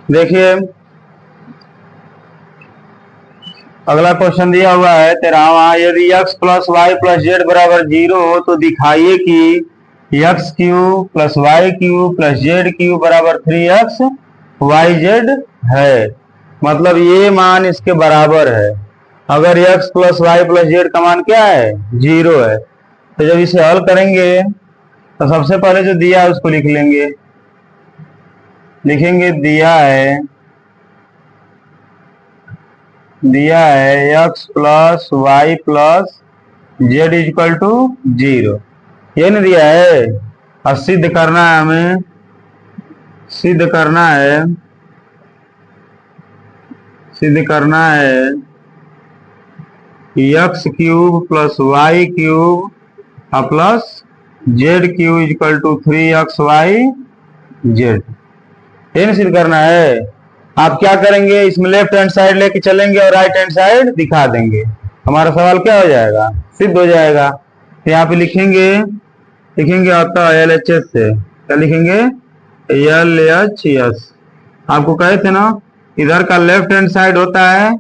देखिए अगला क्वेश्चन दिया हुआ है 13वां, यदि x plus Y plus Z बराबर 0 हो तो दिखाइए कि X cube plus Y cube plus Z cube बराबर 3x वाई जेड है। मतलब ये मान इसके बराबर है। अगर x plus Y plus Z का मान क्या है 0 है, तो जब इसे हल करेंगे तो सबसे पहले जो दिया है उसको लिख लेंगे। लिखेंगे दिया है x plus Y plus Z equal to 0, ये नहीं दिया है। और सिद्ध करना है हमें, सिद्ध करना है X cube plus Y cube plus Z cube equal to 3x Y Z, ये नहीं सिद्ध करना है। आप क्या करेंगे, इसमें लेफ्ट हैंड साइड लेके चलेंगे और राइट हैंड साइड दिखा देंगे, हमारा सवाल क्या हो जाएगा, सिद्ध हो जाएगा। तो यहाँ पे लिखेंगे आपका LHS से, क्या लिखेंगे LHS। आपको कहे थे ना इधर का लेफ्ट हैंड साइड होता है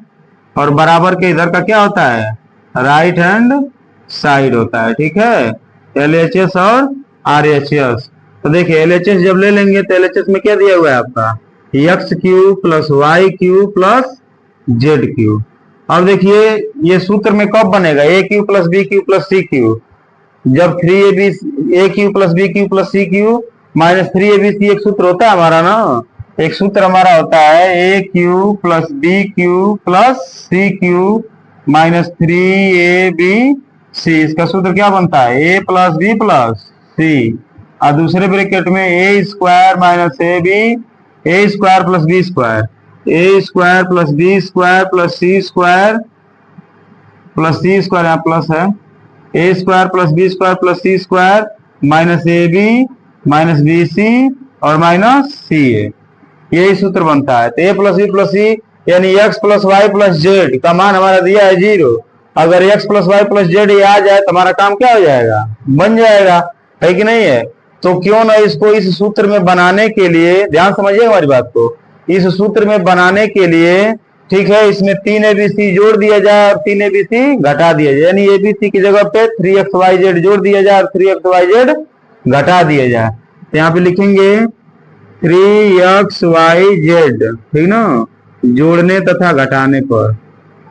और बराबर के इधर का क्या होता है, राइट हैंड साइड होता है। ठीक है, LHS और RHS। तो देखिए LHS जब ले लेंगे तो LHS में क्या दिया हुआ है आपका X cube plus Y cube plus Z cube. अब देखिए ये सूत्र में कब बनेगा, A cube plus B cube plus C cube, जब 3ab A cube plus B cube plus C cube minus 3abc एक सूत्र होता है हमारा ना, एक सूत्र हमारा होता है A cube plus B cube plus C cube minus 3abc। इसका सूत्र क्या बनता है A plus B plus C, और दूसरे ब्रैकेट में A square minus A square plus B square, A square plus B square plus C square यहाँ plus है, A square plus B square plus C square minus A B minus B C और minus C A, यही सूत्र बनता है। तो ए plus B plus C यानी X plus Y plus Z का मान हमारा दिया है 0। अगर X plus Y plus Z ये आ जाए तो हमारा काम क्या हो जाएगा, बन जाएगा, है कि नहीं है। तो क्यों ना इसको इस सूत्र में बनाने के लिए, ध्यान समझिए हमारी बात को, इस सूत्र में बनाने के लिए ठीक है इसमें 3abc जोड़ दिया जाए और 3abc घटा दिया जाए, यानी abc की जगह पे 3xyz जोड़ दिया जाए और 3xyz घटा दिया जाए। तो यहाँ पे लिखेंगे 3xyz, ठीक ना, जोड़ने तथा घटाने पर,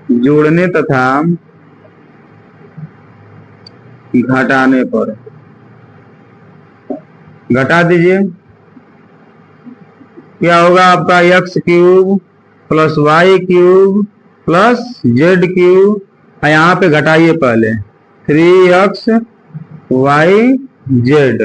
जोड़ने तथा घटाने पर घटा दीजिए, क्या होगा आपका X cube plus Y cube plus Z cube, यहाँ पे घटाइए पहले 3x वाई जेड,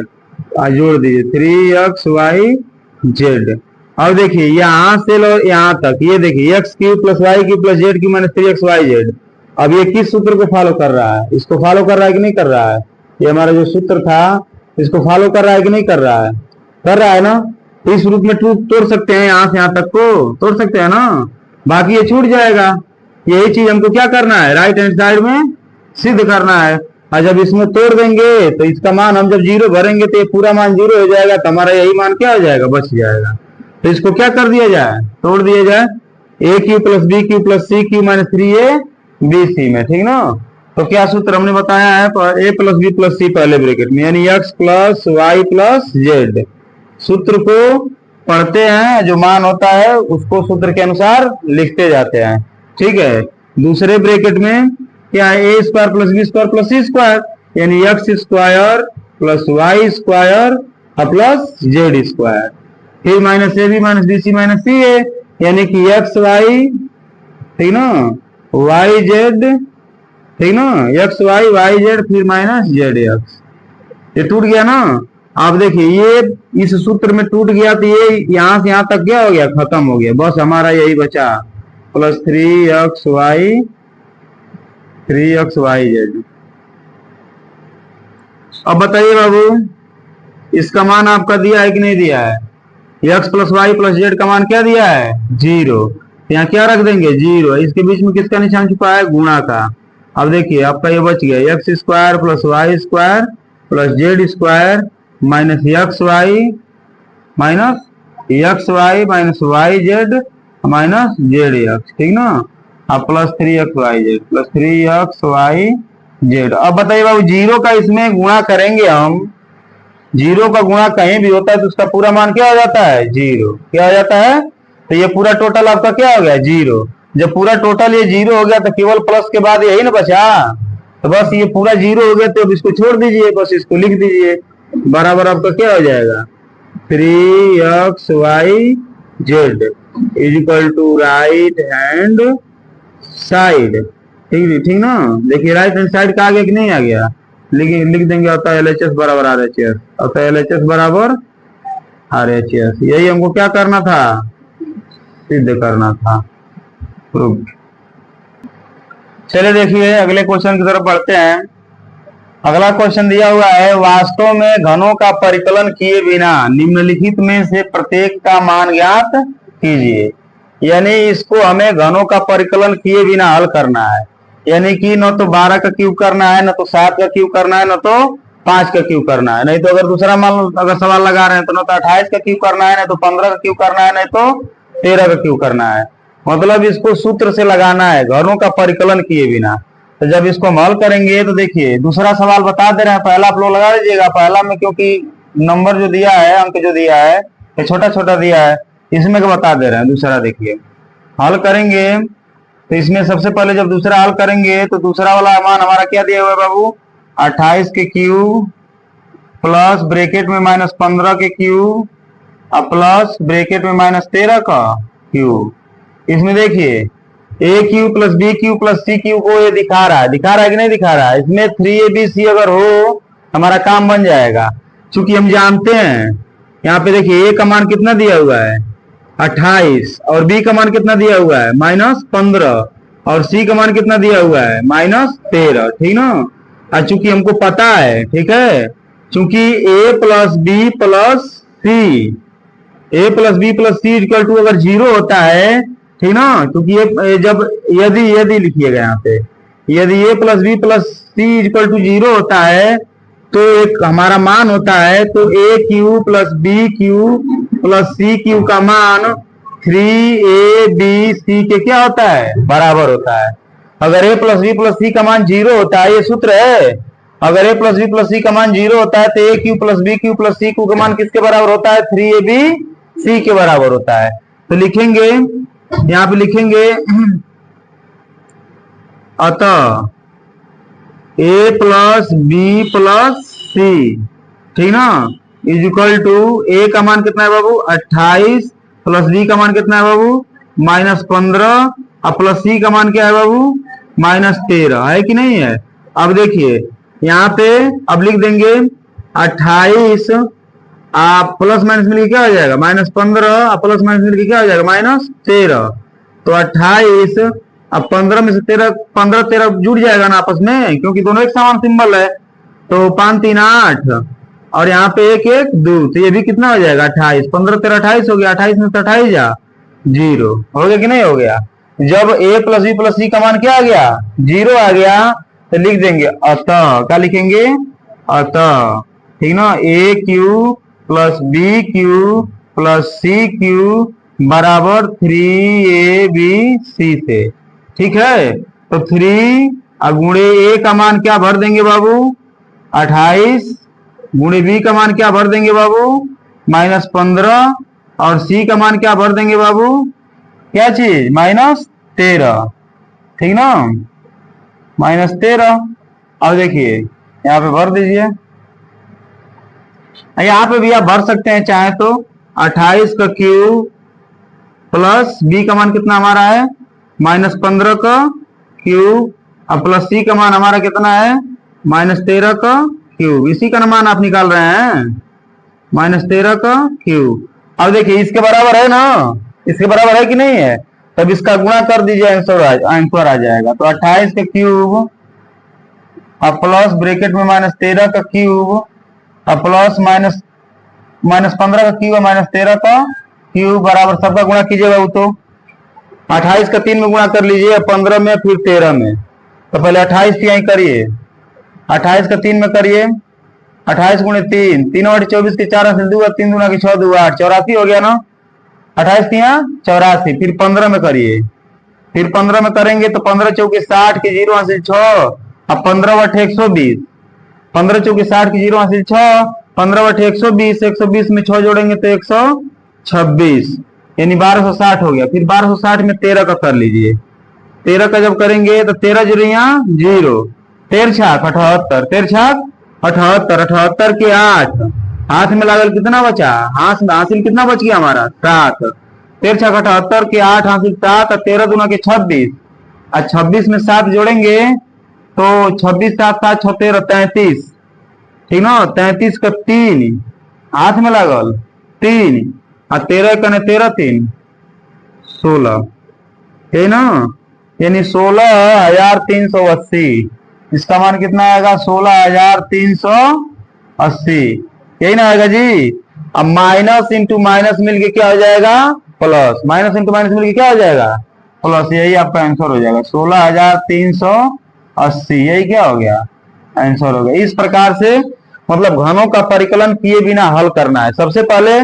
जोड़ दीजिए 3x वाई जेड। अब देखिए यहाँ से लो यहाँ तक, ये देखिए X cube plus Y cube plus Z cube minus 3x Y Z. अब ये किस सूत्र को फॉलो कर रहा है, इसको फॉलो कर रहा है कि नहीं कर रहा है, ये हमारा जो सूत्र था इसको फॉलो कर रहा है कि नहीं कर रहा है, कर रहा है ना। इस रूप में तोड़ सकते हैं, यहाँ से यहाँ तक को तोड़ सकते हैं ना, बाकी ये छूट जाएगा। यही चीज हमको क्या करना है, राइट हैंड साइड में सिद्ध करना है। और जब इसमें तोड़ देंगे तो इसका मान हम जब 0 भरेंगे तो ये पूरा मान 0 हो जाएगा, तो हमारा यही मान क्या हो जाएगा, बच जाएगा। तो इसको क्या कर दिया जाए, तोड़ दिया जाए, A cube plus B cube plus C cube minus 3abc में, ठीक ना। तो क्या सूत्र हमने बताया है, A plus B plus C पहले ब्रैकेट में, यानी X plus Y plus Z. सूत्र को पढ़ते हैं, जो मान होता है उसको सूत्र के अनुसार लिखते जाते हैं, ठीक है। दूसरे ब्रैकेट में क्या है, A square plus B square plus C square, यानी X square plus Y square plus Z square, फिर minus A B minus B C minus C A, यानी कि एक्स वाई, ठीक ना, वाई जेड, ठीक ना, एक्स वाई वाई जेड फिर minus Z x. ये टूट गया ना। आप देखिए ये इस सूत्र में टूट गया तो ये यहां से यहां तक क्या हो गया, खत्म हो गया, बस हमारा यही बचा प्लस 3xy जेड। अब बताइए बाबू इसका मान आपका दिया है कि नहीं दिया है, X plus Y plus Z का मान क्या दिया है 0, यहाँ क्या रख देंगे 0, इसके बीच में किसका निशान छुपा है, गुणा का। अब देखिए आपका ये बच गया X square plus Y square plus Z square minus X Y minus X Y minus Y Z minus Z X, ठीक ना। अब plus 3x Y Z plus 3x Y Z. अब बताइए बाबू जीरो का इसमें गुणा करेंगे हम, जीरो का गुणा कहीं भी होता है तो उसका पूरा मान क्या हो जाता है, जीरो। क्या हो जाता है, तो ये पूरा टोटल आपका क्या हो गया, जीरो। जब पूरा टोटल ये जीरो हो गया तो केवल प्लस के बाद यही ना बचा, तो बस ये पूरा जीरो हो गया तो अब इसको छोड़ दीजिए, बस इसको लिख दीजिए, बराबर आपका क्या हो जाएगा 3x Y Z is equal to right hand side, ठीक ना। देखिए राइट हैंड साइड का आ गया कि नहीं आ गया, लिख देंगे, होता है LHS बराबर RHS, होता है LHS बराबर RHS। यही हमको क्या करना था, सिद्ध करना था, प्रूव। चलिए देखिए अगले क्वेश्चन की तरफ बढ़ते हैं। अगला क्वेश्चन दिया हुआ है, वास्तव में घनों का परिकलन किए बिना निम्नलिखित में से प्रत्येक का मान ज्ञात कीजिए। यानी इसको हमें घनों का परिकलन किए बिना हल करना है, यानी कि न तो 12 का क्यूब करना है, न तो 7 का क्यूब करना है, न तो 5 का क्यूब करना है। नहीं तो अगर दूसरा मान अगर सवाल लगा रहे हैं तो न तो 28 का क्यूब करना है, न तो 15 का क्यूब करना है, नहीं तो 13 का क्यूब करना है। मतलब इसको सूत्र से लगाना है घनों का परिकलन किए बिना। तो जब इसको हम हल करेंगे तो देखिए दूसरा सवाल बता दे रहे हैं, पहला आप लोग लगा लीजिएगा। पहला में क्योंकि नंबर जो दिया है, अंक जो दिया है ये छोटा छोटा दिया है, इसमें क्या बता दे रहे हैं। दूसरा देखिए हल करेंगे तो इसमें सबसे पहले जब दूसरा हल करेंगे तो दूसरा वाला मान हमारा क्या दिया हुआ है बाबू, 28 के क्यूब प्लस ब्रैकेट में माइनस 15 के क्यूब और प्लस ब्रैकेट में माइनस 13 का क्यूब। इसमें देखिए a cube plus B cube plus C cube को ये दिखा रहा है कि नहीं दिखा रहा है। इसमें 3abc अगर हो हमारा काम बन जाएगा, क्योंकि हम जानते हैं यहाँ पे देखिए ए का मान कितना दिया हुआ है 28 और बी का मान कितना दिया हुआ है -15 और सी का मान कितना दिया हुआ है -13, ठीक ना। और चूंकि हमको पता है, ठीक है, चूंकि a plus B plus c equal to अगर 0 होता है, ठीक ना, क्योंकि ये जब यदि लिखिएगा यहाँ पे, यदि a plus B plus c equal to 0 होता है तो एक हमारा मान होता है, तो a cube plus B cube plus C cube का मान 3abc के क्या होता है, बराबर होता है। अगर ए प्लस बी प्लस सी का मान 0 होता है, ये सूत्र है, अगर ए प्लस बी प्लस सी का मान 0 होता है तो a cube plus B cube plus C cube का मान किसके बराबर होता है, 3abc के बराबर होता है। तो लिखेंगे यहाँ पे लिखेंगे अतः ए प्लस बी प्लस सी, ठीक ना, इज इक्वल टू ए का मान कितना है बाबू 28 प्लस बी का मान कितना है बाबू -15 और प्लस सी का मान क्या है बाबू -13, है कि नहीं है। अब देखिए यहाँ पे अब लिख देंगे 28 प्लस माइनस मिलकर क्या हो जाएगा -15 प्लस माइनस मिलकर क्या हो जाएगा -13। तो 28 अब 15 में से 15 जुड़ जाएगा ना आपस में, क्योंकि दोनों एक समान सिंबल है। तो 5 3 8 और यहाँ पे 1 1 2, तो ये भी कितना हो जाएगा 28, 15 13 28 हो गया, 28 में से 28 जा 0 हो गया कि नहीं हो गया। जब a प्लस बी प्लस सी का मान क्या आ गया 0 आ गया तो लिख देंगे अतः, क्या लिखेंगे अतः, ठीक ना, a cube plus B cube plus C cube बराबर 3abc से, ठीक है। तो 3 गुणे ए का मान क्या भर देंगे बाबू 28, गुणे बी का मान क्या भर देंगे बाबू -15 और सी का मान क्या भर देंगे बाबू क्या चीज -13, ठीक ना, -13। अब देखिए यहाँ पे भर दीजिए, यहाँ पे भी आप भर सकते हैं चाहे तो 28 का क्यूब प्लस बी का मान कितना हमारा है -15 का क्यूब और प्लस सी का मान हमारा कितना है -13 का क्यूब। इसी का मान आप निकाल रहे हैं -13 का क्यूब। अब देखिए इसके बराबर है ना, इसके बराबर है कि नहीं है, तब इसका गुणा कर दीजिए, आंसर आ जाएगा। तो 28 का क्यूब और प्लस ब्रैकेट में -13 का क्यूब और प्लस -15 का क्यूब और -13 का क्यूब बराबर सबका गुणा कीजिएगा। वो तो 28 का 3 में गुणा कर लीजिए, 15 में फिर 13 में। तो पहले 28 की यहीं करिए, 28 का 3 में करिए, 28 गुणे 3 3 और 24 के 4 से 2 3 दूना की 6 2 8 84 हो गया ना। 28 तिया 84, फिर 15 में करिए, फिर 15 में करेंगे तो 15 चौके 60 के 0 हासिल 6, अब 15 बटे 120, 15 चौके 60 के 0 हासिल 6, 15 बटे 120, 120 में 6 जोड़ेंगे तो 126, यानी 1260 हो गया। फिर 1260 में 13 का कर लीजिए, 13 का जब करेंगे तो 13 जीरो यहाँ 0, 13 छाक 78, 13 छाक 78, 78 के 8, हाथ में लागल कितना बचा, हाथ में हासिल कितना बच गया हमारा 7, 13 छाक 78 के 8 हासिल 7, 13 दूना के 26, और 26 में 7 जोड़ेंगे तो 26 7 7 6 13 33, ठीक ना, 33 का 3 हाथ में लागल 3, और 13 का 13 3 16, है ना, यानी 16,380, इसका मान कितना आएगा 16,380, यही ना आएगा जी। अब माइनस इंटू माइनस मिलके क्या हो जाएगा प्लस, माइनस इंटू माइनस मिलके क्या हो जाएगा प्लस, यही आपका आंसर हो जाएगा 16,380, यही क्या हो गया आंसर हो गया। इस प्रकार से मतलब घनों का परिकलन किए बिना हल करना है। सबसे पहले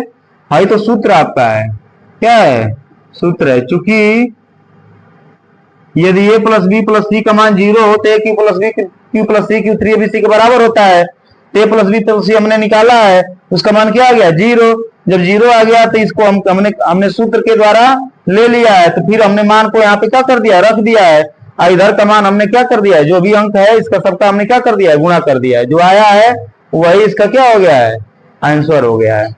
भाई तो सूत्र आपका है, क्या है सूत्र है, चूंकि यदि a प्लस बी प्लस सी का मान 0 हो तो a cube plus B cube plus C cube 3 bc के बराबर होता है। a plus B plus C हमने निकाला है, उसका मान क्या आ गया 0। जब 0 आ गया तो इसको हमने सूत्र के द्वारा ले लिया है, तो फिर हमने मान को यहाँ पे क्या कर दिया रख दिया है, इधर का मान हमने क्या कर दिया है, जो भी अंक है इसका सबका हमने क्या कर दिया है गुणा कर दिया है, जो आया है वही इसका क्या हो गया है आंसर हो गया है।